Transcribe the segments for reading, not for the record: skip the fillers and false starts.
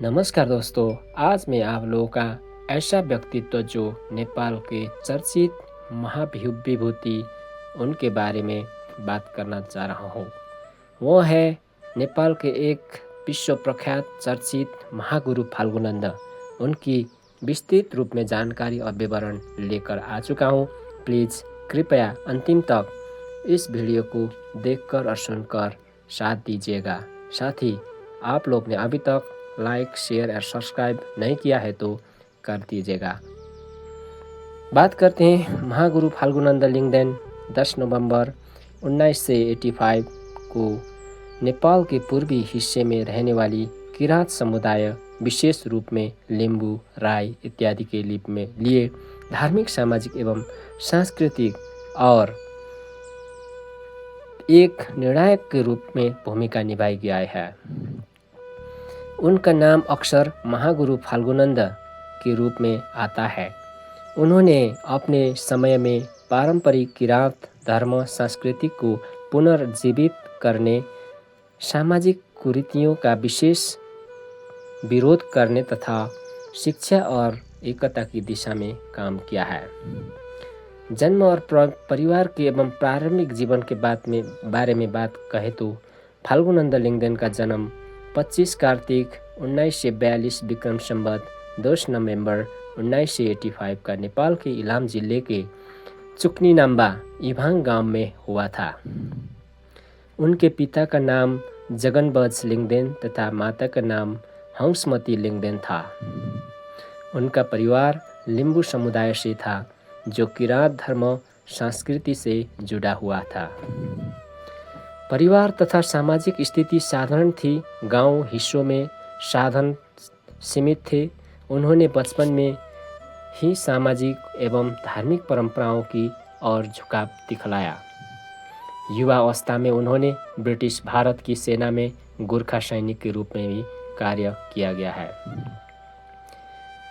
नमस्कार दोस्तों, आज मैं आप लोगों का ऐसा व्यक्तित्व जो नेपाल के चर्चित महाविभूति उनके बारे में बात करना चाह रहा हूँ। वो है नेपाल के एक विश्व प्रख्यात चर्चित महागुरु फाल्गुनन्द। उनकी विस्तृत रूप में जानकारी और विवरण लेकर आ चुका हूँ। प्लीज़ कृपया अंतिम तक इस वीडियो को देखकर और सुनकर साथ दीजिएगा। साथ ही आप लोग ने अभी तक लाइक, शेयर और सब्सक्राइब नहीं किया है तो कर दीजिएगा। बात करते हैं महागुरु फाल्गुनन्द लिंगदेन 10 नवंबर 1985 को नेपाल के पूर्वी हिस्से में रहने वाली किराँत समुदाय, विशेष रूप में लिम्बू, राई इत्यादि के लिए धार्मिक, सामाजिक एवं सांस्कृतिक और एक निर्णायक के रूप में भूमिका निभाई गया है। उनका नाम अक्सर महागुरु फाल्गुनन्द के रूप में आता है। उन्होंने अपने समय में पारंपरिक किराँत धर्म संस्कृति को पुनर्जीवित करने, सामाजिक कुरीतियों का विशेष विरोध करने तथा शिक्षा और एकता की दिशा में काम किया है। जन्म और परिवार के एवं प्रारंभिक जीवन के बारे में बात कहें तो फाल्गुनन्द लिंगदेन का जन्म 25 कार्तिक 1942 विक्रम संवत 10 नवंबर 1985 का नेपाल के इलाम जिले के चुक्नी नाम्बा इभाङ गांव में हुआ था। उनके पिता का नाम जगनबज लिंगदेन तथा माता का नाम हंसमती लिंगदेन था। उनका परिवार लिम्बू समुदाय से था, जो किराँत धर्म संस्कृति से जुड़ा हुआ था। परिवार तथा सामाजिक स्थिति साधारण थी। गांव हिस्सों में साधन सीमित थे। उन्होंने बचपन में ही सामाजिक एवं धार्मिक परंपराओं की ओर झुकाव दिखलाया। युवा अवस्था में उन्होंने ब्रिटिश भारत की सेना में गोरखा सैनिक के रूप में भी कार्य किया गया है।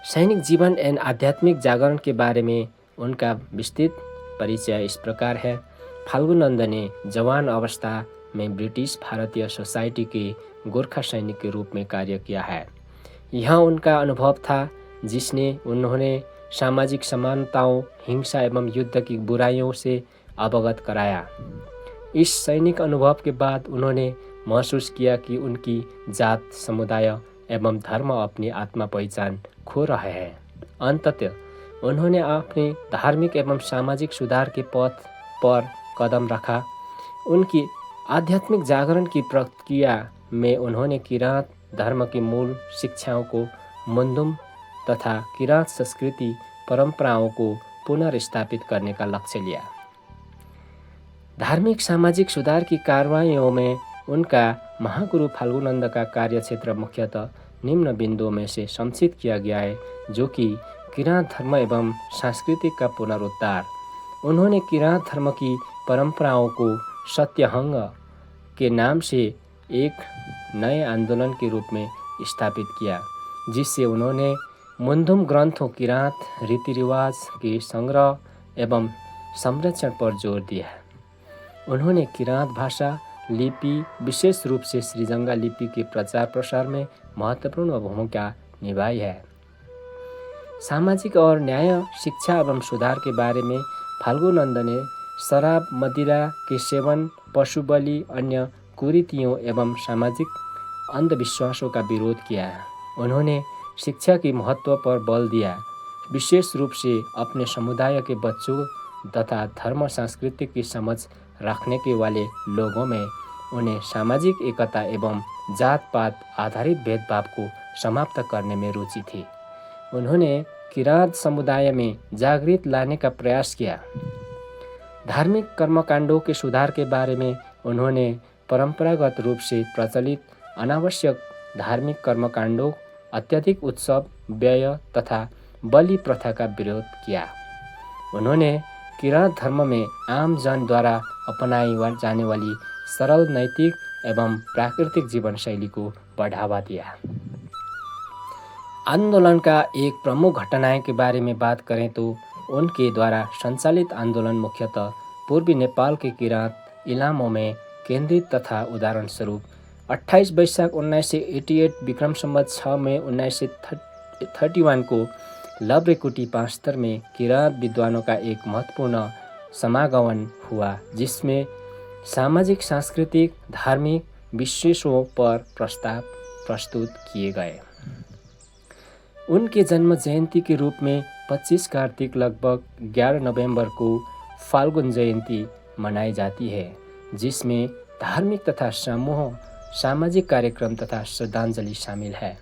सैनिक जीवन एवं आध्यात्मिक जागरण के बारे में उनका विस्तृत परिचय इस प्रकार है। फाल्गुनन्द ने जवान अवस्था में ब्रिटिश भारतीय सोसाइटी के गोरखा सैनिक के रूप में कार्य किया है। यह उनका अनुभव था जिसने उन्होंने सामाजिक समानताओं, हिंसा एवं युद्ध की बुराइयों से अवगत कराया। इस सैनिक अनुभव के बाद उन्होंने महसूस किया कि उनकी जात, समुदाय एवं धर्म अपनी आत्मा पहचान खो रहे हैं। अंततः उन्होंने अपने धार्मिक एवं सामाजिक सुधार के पथ पर कदम रखा। उनकी आध्यात्मिक जागरण की प्रक्रिया में उन्होंने किराँत धर्म की मूल शिक्षाओं को मुंदुम तथा किराँत संस्कृति परंपराओं को पुनर्स्थापित करने का लक्ष्य लिया। धार्मिक सामाजिक सुधार की कार्रवाइयों में उनका महागुरु फाल्गुनन्द का कार्य क्षेत्र मुख्यतः निम्न बिंदुओं में से संक्षिप्त किया गया है, जो कि किराँत धर्म एवं सांस्कृतिक का पुनरुद्धार। उन्होंने किराँत धर्म की परंपराओं को सत्यहंग के नाम से एक नए आंदोलन के रूप में स्थापित किया, जिससे उन्होंने मुंदुम ग्रंथों, किराँत रीति रिवाज के संग्रह एवं संरक्षण पर जोर दिया। उन्होंने किराँत भाषा, लिपि, विशेष रूप से श्रीजंगा लिपि के प्रचार प्रसार में महत्वपूर्ण भूमिका निभाई है। सामाजिक और न्याय, शिक्षा एवं सुधार के बारे में फाल्गुनन्द ने शराब, मदिरा के सेवन, पशु बलि, अन्य कुरीतियों एवं सामाजिक अंधविश्वासों का विरोध किया। उन्होंने शिक्षा के महत्व पर बल दिया, विशेष रूप से अपने समुदाय के बच्चों तथा धर्म संस्कृति की समझ रखने के वाले लोगों में उन्हें सामाजिक एकता एवं जात पात आधारित भेदभाव को समाप्त करने में रुचि थी। उन्होंने किराँत समुदाय में जागृति लाने का प्रयास किया। धार्मिक कर्मकांडों के सुधार के बारे में उन्होंने परंपरागत रूप से प्रचलित अनावश्यक धार्मिक कर्मकांडों, अत्यधिक उत्सव, व्यय तथा बलि प्रथा का विरोध किया। उन्होंने किराँत धर्म में आम जन द्वारा अपनाई जाने वाली सरल, नैतिक एवं प्राकृतिक जीवन शैली को बढ़ावा दिया। आंदोलन का एक प्रमुख घटना के बारे में बात करें तो उनके द्वारा संचालित आंदोलन मुख्यतः पूर्वी नेपाल के किराँत इलामों में केंद्रित तथा उदाहरण स्वरूप 28 वैशाख 1988 विक्रम संवत 6 मई 1931 को लवरेकुटी पाँचतर में किराँत विद्वानों का एक महत्वपूर्ण समागमन हुआ, जिसमें सामाजिक, सांस्कृतिक, धार्मिक विशेषों पर प्रस्ताव प्रस्तुत किए गए। उनके जन्म जयंती के रूप में 25 कार्तिक लगभग 11 नवंबर को फाल्गुन जयंती मनाई जाती है, जिसमें धार्मिक तथा सामाजिक कार्यक्रम तथा श्रद्धांजलि शामिल है।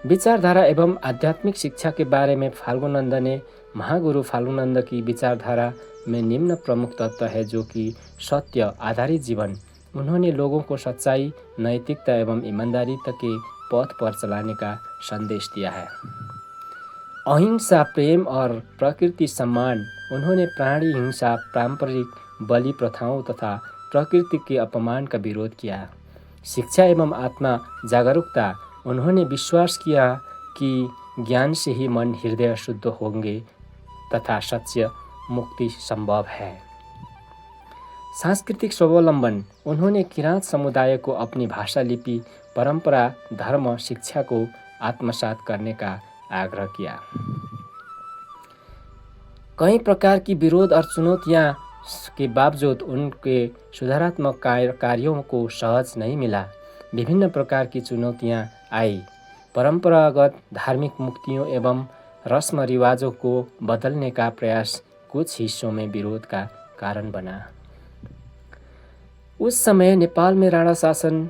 विचारधारा एवं आध्यात्मिक शिक्षा के बारे में फाल्गुनंद ने महागुरु फाल्गुनंद की विचारधारा में निम्न प्रमुख तत्व है, जो कि सत्य आधारित जीवन। उन्होंने लोगों को सच्चाई, नैतिकता एवं ईमानदारी तक के पथ पर चलाने का संदेश दिया है। अहिंसा, प्रेम और प्रकृति सम्मान। उन्होंने प्राणी हिंसा, पारंपरिक बलि प्रथाओं तथा प्रकृति के अपमान का विरोध किया। शिक्षा एवं आत्मा जागरूकता। उन्होंने विश्वास किया कि ज्ञान से ही मन हृदय शुद्ध होंगे तथा सच्च मुक्ति संभव है। सांस्कृतिक स्वावलंबन। उन्होंने किराँत समुदाय को अपनी भाषा, लिपि, परंपरा, धर्म, शिक्षा को आत्मसात करने का आग्रह किया। कई प्रकार की विरोध और चुनौतियां के बावजूद उनके सुधारात्मक कार्यों को सहज नहीं मिला। विभिन्न प्रकार की चुनौतियां आई। परंपरागत धार्मिक मुक्तियों एवं रस्म रिवाजों को बदलने का प्रयास कुछ हिस्सों में विरोध का कारण बना। उस समय नेपाल में राणा शासन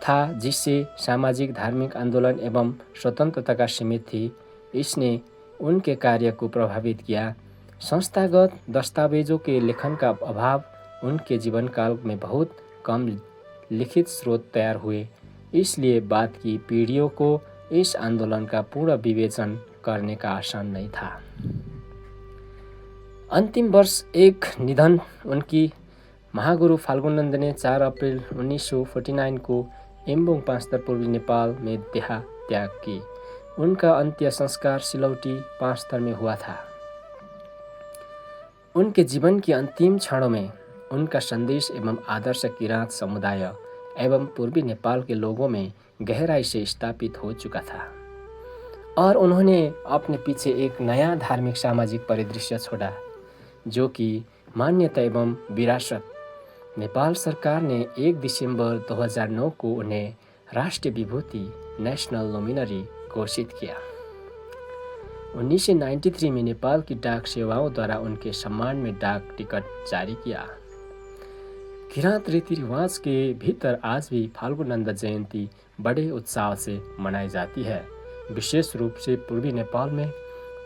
था, जिससे सामाजिक, धार्मिक आंदोलन एवं स्वतंत्रता का सीमित थी। इसने उनके कार्य को प्रभावित किया। संस्थागत दस्तावेजों के लेखन का अभाव। उनके जीवन काल में बहुत कम लिखित स्रोत तैयार हुए, इसलिए बाद की पीढ़ियों को इस आंदोलन का पूर्ण विवेचन करने का आसान नहीं था। अंतिम वर्ष एक निधन। उनकी महागुरु फाल्गुनंद ने 4 अप्रैल 1949 को एम्बोङ पाँचतर पूर्वी नेपाल में देह त्याग की। उनका अंत्य संस्कार सिलौटी पाँचतर में हुआ था। उनके जीवन की अंतिम क्षणों में उनका संदेश एवं आदर्श किराँत समुदाय एवं पूर्वी नेपाल के लोगों में गहराई से स्थापित हो चुका था और उन्होंने अपने पीछे एक नया धार्मिक सामाजिक परिदृश्य छोड़ा, जो कि मान्यता एवं विरासत। नेपाल सरकार ने 1 दिसंबर 2009 को उन्हें राष्ट्रीय विभूति नेशनल लुमिनरी घोषित किया। 1993 में नेपाल की डाक सेवाओं द्वारा उनके सम्मान में डाक टिकट जारी किया। किराँत रीति रिवाज के भीतर आज भी फाल्गुनंद जयंती बड़े उत्साह से मनाई जाती है। विशेष रूप से पूर्वी नेपाल में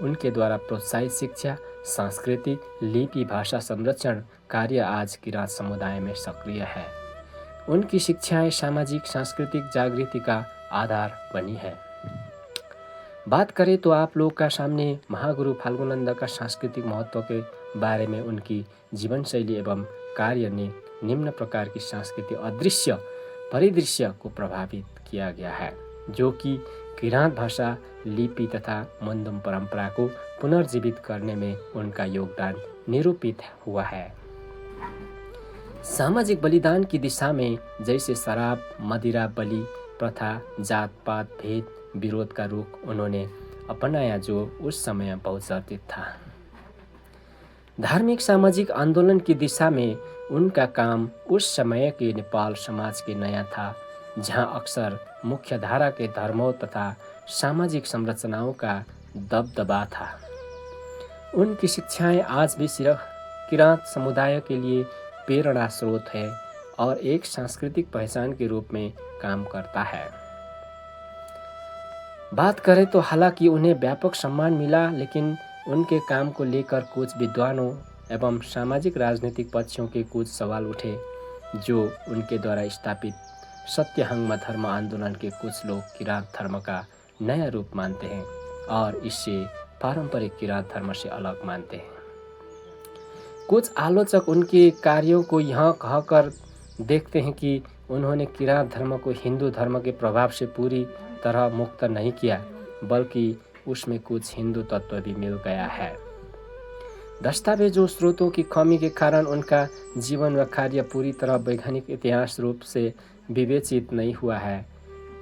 उनके द्वारा प्रोत्साहित शिक्षा, सांस्कृतिक, लिपि, भाषा संरक्षण कार्य आज किराँत समुदाय में सक्रिय है। उनकी शिक्षाएं सामाजिक सांस्कृतिक जागृति का आधार बनी है। बात करें तो आप लोग का सामने महागुरु फाल्गुनंद का सांस्कृतिक महत्व के बारे में उनकी जीवन शैली एवं कार्य ने निम्न प्रकार की सांस्कृतिक अदृश्य परिदृश्य को प्रभावित किया गया है, जो कि किराँत भाषा, लिपि तथा मंदुम परंपरा को पुनर्जीवित करने में उनका योगदान निरूपित हुआ है। सामाजिक बलिदान की दिशा में जैसे शराब, मदिरा, बलि प्रथा, जात पात भेद विरोध का रुख उन्होंने अपनाया, जो उस समय बहुत चर्चित था। धार्मिक सामाजिक आंदोलन की दिशा में उनका काम उस समय के नेपाल समाज के नया था, जहां अक्सर मुख्य धारा के धर्मों तथा सामाजिक संरचनाओं का दबदबा था। उनकी शिक्षाएं आज भी सिर्फ किराँत समुदाय के लिए प्रेरणा स्रोत है और एक सांस्कृतिक पहचान के रूप में काम करता है। बात करें तो हालांकि उन्हें व्यापक सम्मान मिला, लेकिन उनके काम को लेकर कुछ विद्वानों एवं सामाजिक राजनीतिक पक्षों के कुछ सवाल उठे, जो उनके द्वारा स्थापित सत्यहंगम धर्म आंदोलन के कुछ लोग किराँत धर्म का नया रूप मानते हैं और इसे पारंपरिक किराँत धर्म से अलग मानते हैं। कुछ आलोचक उनके कार्यों को यह कहकर देखते हैं कि उन्होंने किराँत धर्म को हिंदू धर्म के प्रभाव से पूरी तरह मुक्त नहीं किया, बल्कि उसमें कुछ हिंदू तत्व भी मिल गया है। दस्तावेजों स्रोतों की कमी के कारण उनका जीवन व कार्य पूरी तरह वैज्ञानिक इतिहास रूप से विवेचित नहीं हुआ है।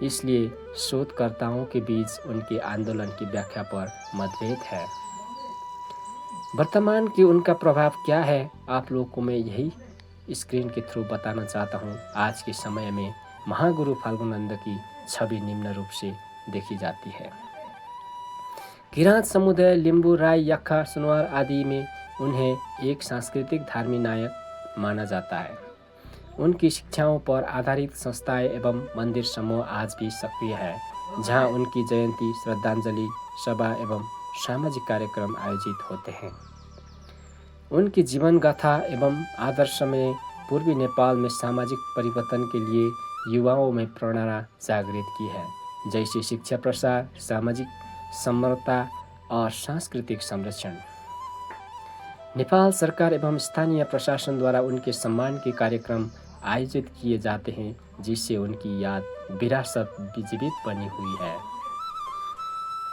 इसलिए शोधकर्ताओं के बीच उनके आंदोलन की व्याख्या पर मतभेद है। वर्तमान की उनका प्रभाव क्या है, आप लोगों को मैं यही स्क्रीन के थ्रू बताना चाहता हूँ। आज के समय में महागुरु फाल्गुनंद की छवि निम्न रूप से देखी जाती है। किराँत समुदाय लिंबू, राय, यक्खा, सुनवार आदि में उन्हें एक सांस्कृतिक धार्मिक नायक माना जाता है। उनकी शिक्षाओं पर आधारित संस्थाएं एवं मंदिर समूह आज भी सक्रिय है, जहां उनकी जयंती, श्रद्धांजलि सभा एवं सामाजिक कार्यक्रम आयोजित होते हैं। उनकी जीवन गाथा एवं आदर्श में पूर्वी नेपाल में सामाजिक परिवर्तन के लिए युवाओं में प्रेरणा जागृत की है, जैसे शिक्षा प्रसार, सामाजिक समरसता और सांस्कृतिक संरक्षण। नेपाल सरकार एवं स्थानीय प्रशासन द्वारा उनके सम्मान के कार्यक्रम आयोजित किए जाते हैं, जिससे उनकी याद विरासत जीवित बनी हुई है।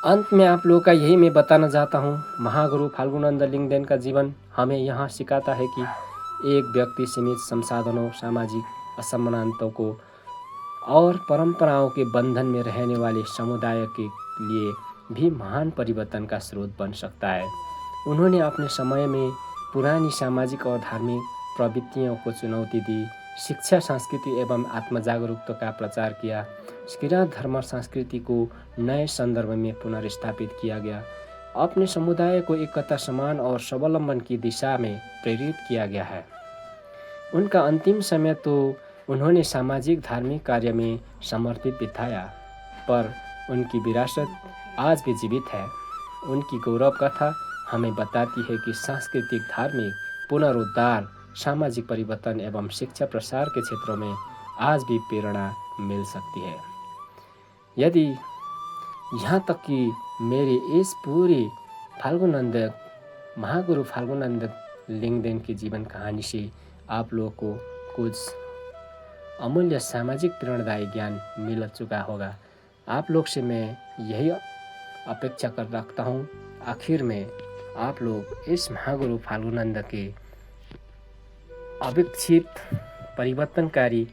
अंत में आप लोगों का यही मैं बताना चाहता हूँ, महागुरु फाल्गुनंद लिंगदेन का जीवन हमें यहाँ सिखाता है कि एक व्यक्ति सीमित संसाधनों, सामाजिक असमानताओं को और परंपराओं के बंधन में रहने वाले समुदाय के लिए भी महान परिवर्तन का स्रोत बन सकता है। उन्होंने अपने समय में पुरानी सामाजिक और धार्मिक प्रवृत्तियों को चुनौती दी, शिक्षा, संस्कृति एवं आत्मजागरूकता का प्रचार किया। किराँत धर्म संस्कृति को नए संदर्भ में पुनर्स्थापित किया गया। अपने समुदाय को एकता, समान और स्वावलंबन की दिशा में प्रेरित किया गया है। उनका अंतिम समय तो उन्होंने सामाजिक धार्मिक कार्य में समर्पित बिताया, पर उनकी विरासत आज भी जीवित है। उनकी गौरव कथा हमें बताती है कि सांस्कृतिक, धार्मिक पुनरुद्धार, सामाजिक परिवर्तन एवं शिक्षा प्रसार के क्षेत्रों में आज भी प्रेरणा मिल सकती है। यदि यहाँ तक कि मेरे इस पूरी महागुरु फाल्गुनंद लिंगदेन की जीवन कहानी से आप लोगों को कुछ अमूल्य सामाजिक प्रेरणादायी ज्ञान मिल चुका होगा। आप लोग से मैं यही अपेक्षा कर रखता हूँ, आखिर में आप लोग इस महागुरु फाल्गुनंद के अविकसित परिवर्तनकारी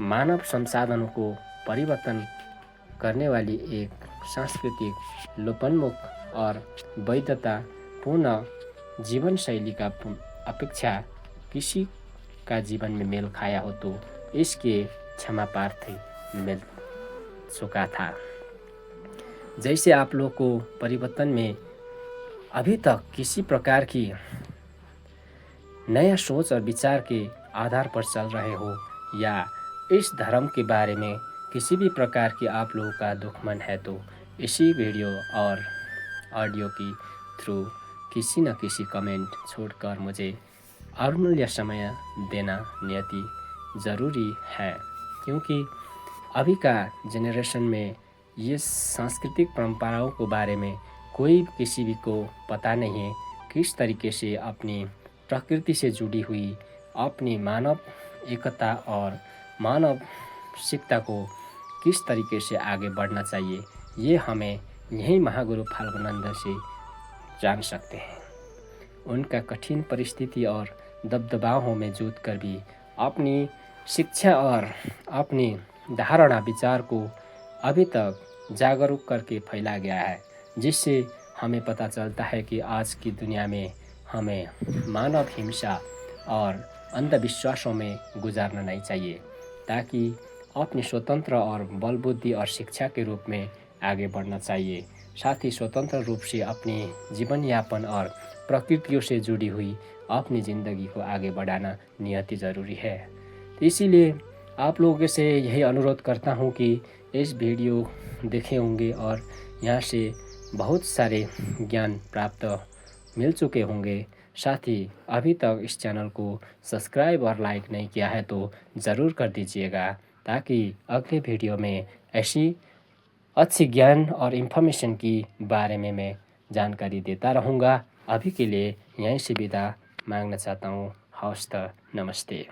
मानव संसाधनों को परिवर्तन करने वाली एक सांस्कृतिक लोपोन्मुख और वैधता पूर्ण जीवन शैली का अपेक्षा किसी का जीवन में मेल खाया हो तो इसके क्षमा प्रार्थी मिल चुका था। जैसे आप लोग को परिवर्तन में अभी तक किसी प्रकार की नया सोच और विचार के आधार पर चल रहे हो, या इस धर्म के बारे में किसी भी प्रकार की आप लोगों का दुश्मन है, तो इसी वीडियो और ऑडियो की थ्रू किसी न किसी कमेंट छोड़कर मुझे अमूल्य समय देना नियति ज़रूरी है, क्योंकि अभी का जनरेशन में ये सांस्कृतिक परंपराओं के बारे में कोई किसी भी को पता नहीं है। किस तरीके से अपनी प्रकृति से जुड़ी हुई अपनी मानव एकता और मानसिकता को किस तरीके से आगे बढ़ना चाहिए, ये हमें यही महागुरु फाल्गुनंद से जान सकते हैं। उनका कठिन परिस्थिति और दबदबावों में जूझ कर भी अपनी शिक्षा और अपनी धारणा विचार को अभी तक जागरूक करके फैला गया है, जिससे हमें पता चलता है कि आज की दुनिया में हमें मानव हिंसा और अंधविश्वासों में गुजारना नहीं चाहिए, ताकि अपनी स्वतंत्र और बल बुद्धि और शिक्षा के रूप में आगे बढ़ना चाहिए। साथ ही स्वतंत्र रूप से अपनी जीवन यापन और प्रकृतियों से जुड़ी हुई अपनी ज़िंदगी को आगे बढ़ाना नियति ज़रूरी है। तो इसीलिए आप लोगों से यही अनुरोध करता हूँ कि इस वीडियो देखे होंगे और यहाँ से बहुत सारे ज्ञान प्राप्त मिल चुके होंगे। साथ ही अभी तक इस चैनल को सब्सक्राइब और लाइक नहीं किया है तो ज़रूर कर दीजिएगा, ताकि अगले वीडियो में ऐसी अच्छी ज्ञान और इन्फॉर्मेशन की बारे में मैं जानकारी देता रहूँगा। अभी के लिए यहीं से विदा मांगना चाहता हूँ। हवस् त, नमस्ते।